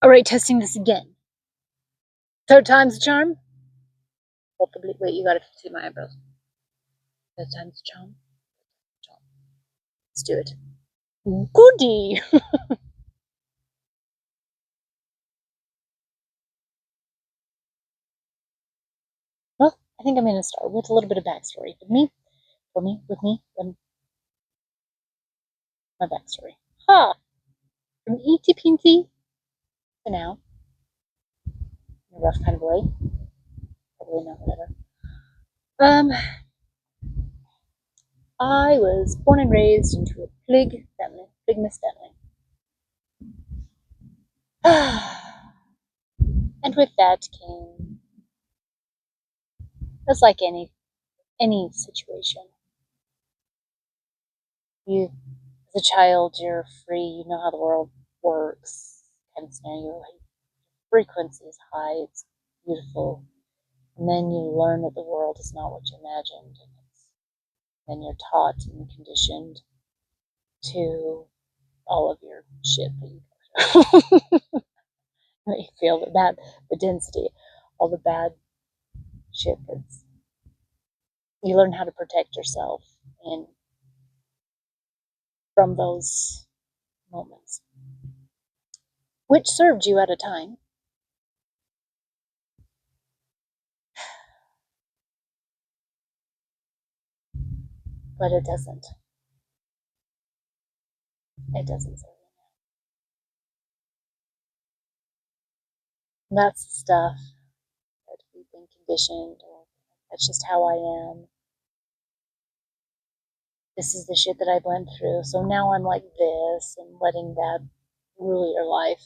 Alright, testing this again. Third time's the charm? Hopefully, wait, you gotta see my eyebrows. Third time's the charm. Let's do it. Goody! Well, I think I'm gonna start with a little bit of backstory. My backstory. Ha! From Eensy Peensy to now. In a rough kind of way. Probably not, whatever. I was born and raised into a Pligmas family. And with that came, it's like any situation. You, as a child, you're free, you know how the world works, kind of scenario. Frequency is high, it's beautiful, and then you learn that the world is not what you imagined, and then you're taught and conditioned to all of your shit that you that you feel the density, all the bad shit that's, you learn how to protect yourself and from those moments, which served you at a time. But it doesn't. It doesn't serve you now. That's the stuff that we've been conditioned, or that's just how I am. This is the shit that I went through, so now I'm like this, and letting that rule your life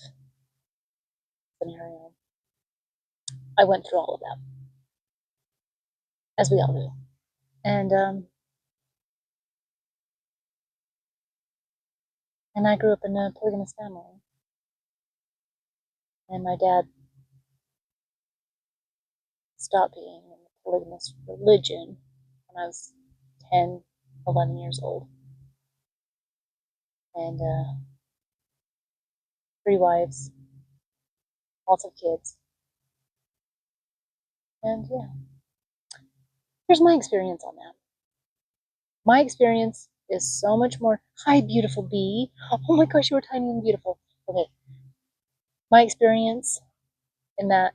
scenario. I went through all of that, as we all do. And I grew up in a polygamous family. And my dad stopped being in the polygamous religion when I was 10, 11 years old. And 3 wives, lots of kids. And yeah, here's my experience on that. My experience is so much more. Hi, beautiful bee. Oh my gosh, you were tiny and beautiful. Okay. My experience in that,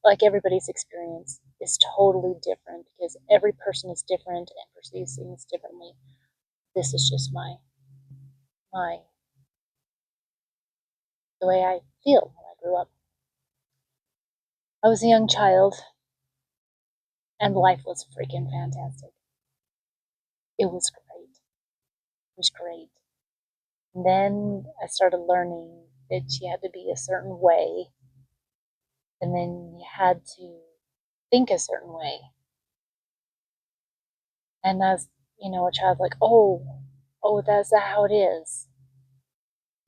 like everybody's experience, is totally different because every person is different and perceives things differently. This is just my the way I feel when I grew up. I was a young child and life was freaking fantastic. It was great. It was great. And then I started learning that you had to be a certain way, and then you had to think a certain way. And as a child, like, oh, that's how it is.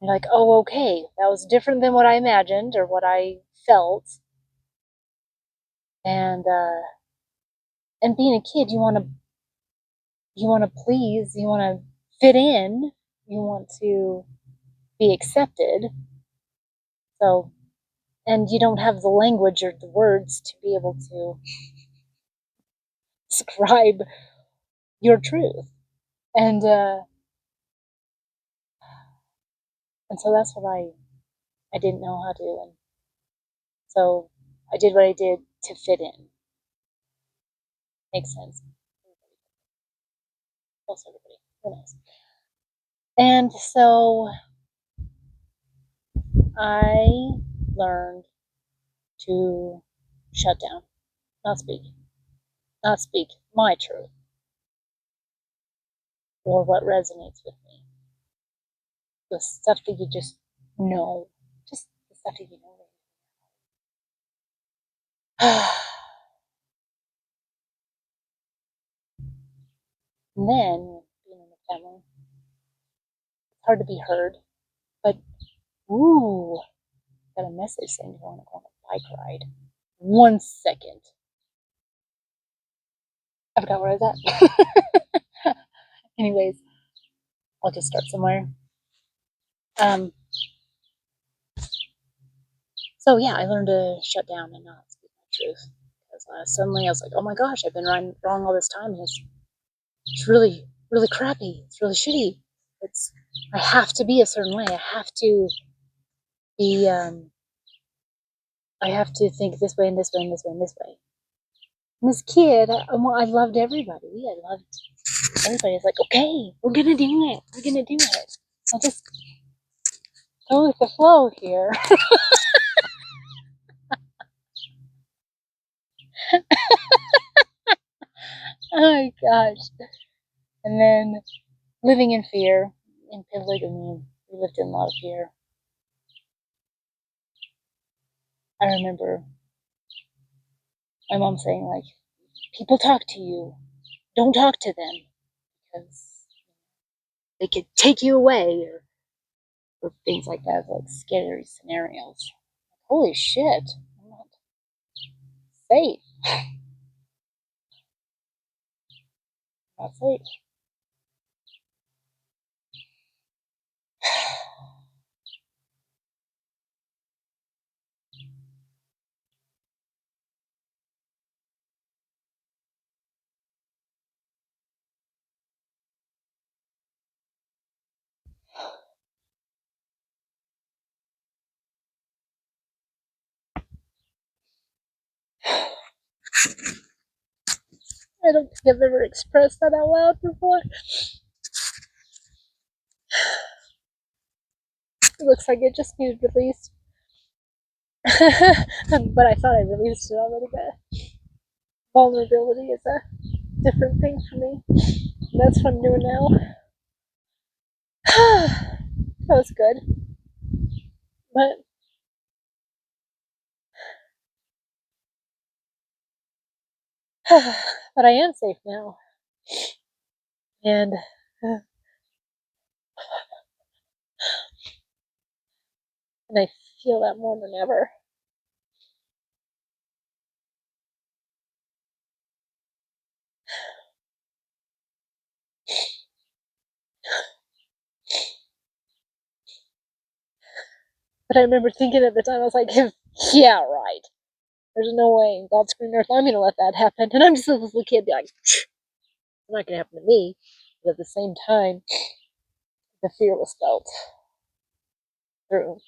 You're like, oh, okay, that was different than what I imagined or what I felt. And being a kid, you want to please, you want to fit in, you want to be accepted. So, and you don't have the language or the words to be able to describe your truth. And so that's what I didn't know how to, and so I did what I did to fit in. Makes sense. Most everybody, who knows? And so I learned to shut down, not speak my truth or what resonates with me. The stuff that you just know, just the stuff that you know. And then being in the family, it's hard to be heard, but ooh, got a message saying you want to go on a bike ride. 1 second. I forgot where I was at. Anyways, I'll just start somewhere. So yeah, I learned to shut down and not speak my truth. Because suddenly I was like, oh my gosh, I've been wrong all this time, and it's really, really crappy. It's really shitty. It's I have to be a certain way. I have to be. I have to think this way and this way and this way and this way. And as a kid, I loved everybody. I loved everybody. It's like, okay, we're gonna do it. We're gonna do it. I'll just go with the flow here. Oh my gosh. And then living in fear, in polygamy, we lived in a lot of fear. I remember my mom saying, like, people talk to you, don't talk to them because they could take you away, or things like that, like scary scenarios. Holy shit, I'm not safe. I'm not safe. I don't think I've ever expressed that out loud before. It looks like it just needed released. But I thought I released it already, but vulnerability is a different thing for me. That's what I'm doing now. That was good. But but I am safe now. And and I feel that more than ever. But I remember thinking at the time, I was like, yeah, right. There's no way in God's green earth I'm going to let that happen. And I'm just a little kid, be like, it's not going to happen to me. But at the same time, the fear was felt through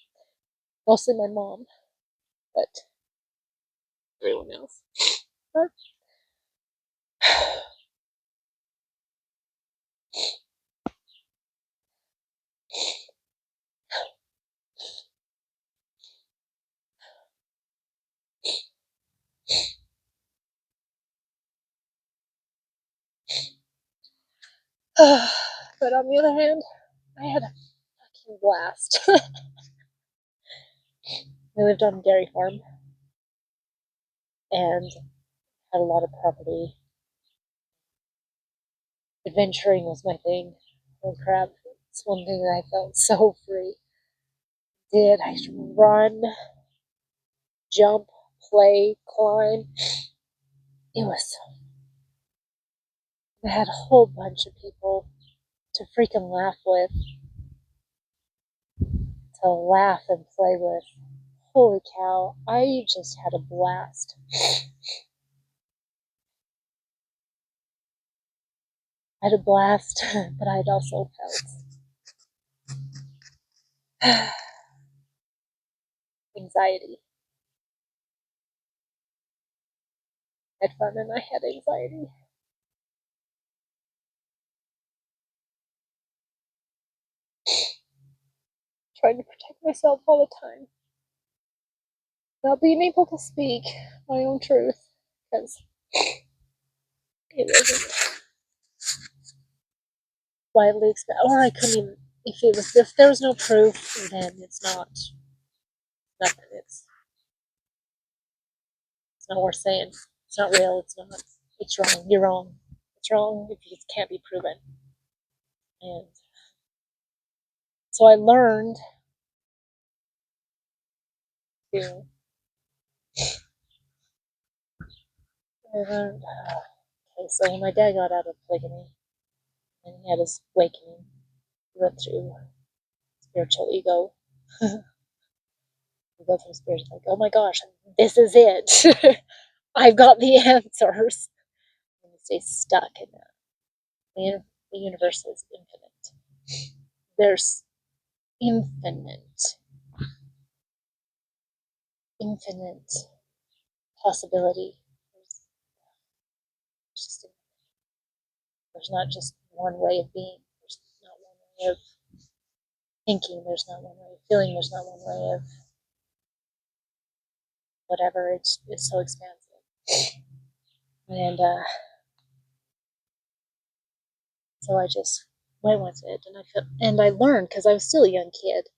mostly my mom, but everyone else. But, but on the other hand, I had a fucking blast. We lived on a dairy farm and had a lot of property. Adventuring was my thing. Holy crap. It's one thing that I felt so free. I used to run, jump, play, climb. It was I had a whole bunch of people to freaking laugh with, to laugh and play with. Holy cow, I just had a blast. I had a blast, but I'd also felt anxiety. I had fun and I had anxiety. Trying to protect myself all the time. Not being able to speak my own truth because it wasn't widely accepted. Or I couldn't even, if there was no proof, then it's nothing. It's not worth saying. It's not real. It's not. It's wrong. You're wrong. It's wrong if it can't be proven. And so I learned to. I learned. Okay, so when my dad got out of polygamy and he had his awakening, he went through spiritual ego, go through spiritual, like, oh my gosh, this is it. I've got the answers. And you stay stuck in that. The universe is infinite. There's infinite, infinite possibility. Just, there's not just one way of being. There's not one way of thinking. There's not one way of feeling. There's not one way of whatever. It's so expansive. And so I just went with it, and I learned, because I was still a young kid,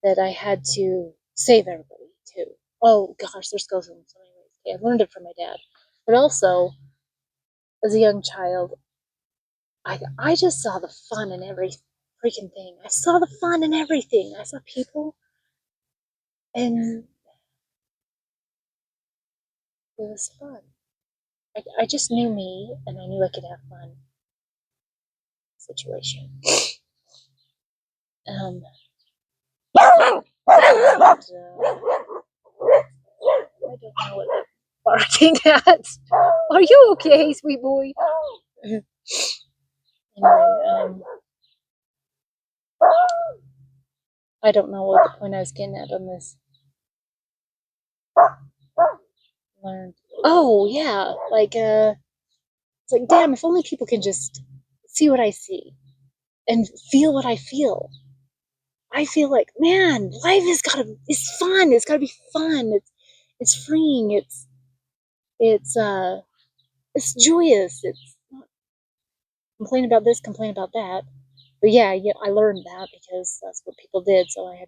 that I had to save everybody too. Oh gosh, this goes in so many ways. Okay, I learned it from my dad, but also as a young child, I just saw the fun in every freaking thing. I saw the fun in everything. I saw people, and it was fun. I just knew me, and I knew I could have fun. Situation. Um, and, I don't know what they're barking at. Are you okay, sweet boy? Anyway, I don't know what the point I was getting at on this. Learn. Oh yeah, it's like, damn, if only people can just see what I see and feel what I feel. I feel like, man, life it's fun. It's gotta be fun. It's freeing. It's it's joyous. It's not complain about this, complain about that. But yeah, I learned that because that's what people did, so I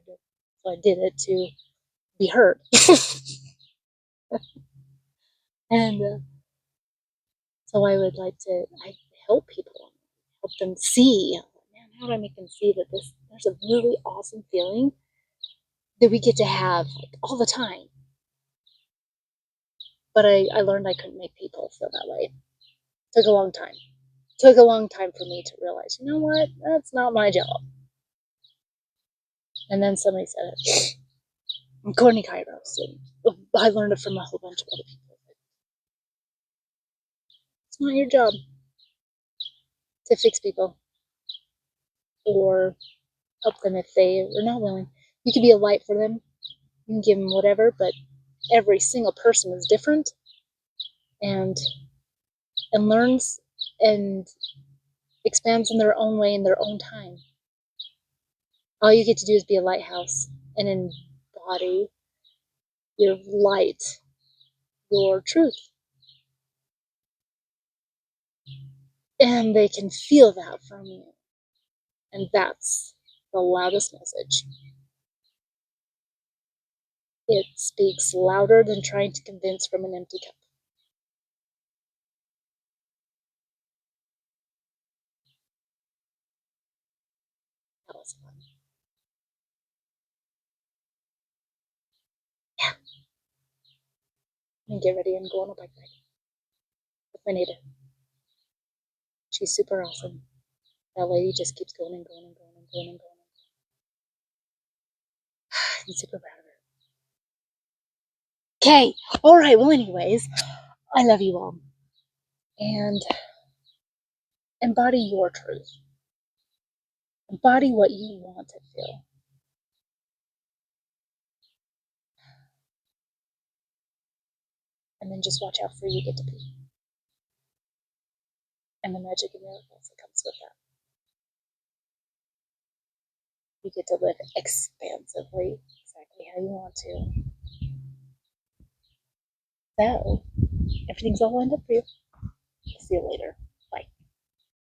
did it to be heard. And so I help people, help them see, man, how do I make them see that there's a really awesome feeling that we get to have like all the time. But I learned I couldn't make people feel that way. Took a long time. Took a long time for me to realize, you know what, that's not my job. And then somebody said it. Courtney Kairos, and I learned it from a whole bunch of other people. It's not your job to fix people or help them if they are not willing. You can be a light for them. You can give them whatever, but every single person is different and learns and expands in their own way in their own time. All you get to do is be a lighthouse and embody your light, your truth. And they can feel that from you. And that's the loudest message. It speaks louder than trying to convince from an empty cup. That was fun. Yeah. And get ready, I'm going on a bike ride with my neighbor. She's super awesome. That lady just keeps going and going and going and going and going. I'm super proud of her. Okay. All right. Well, anyways, I love you all. And embody your truth. Embody what you want to feel. And then just watch how free you get to be. And the magic and miracles that comes with that. You get to live expansively, exactly how you want to. So, everything's all lined up for you. See you later.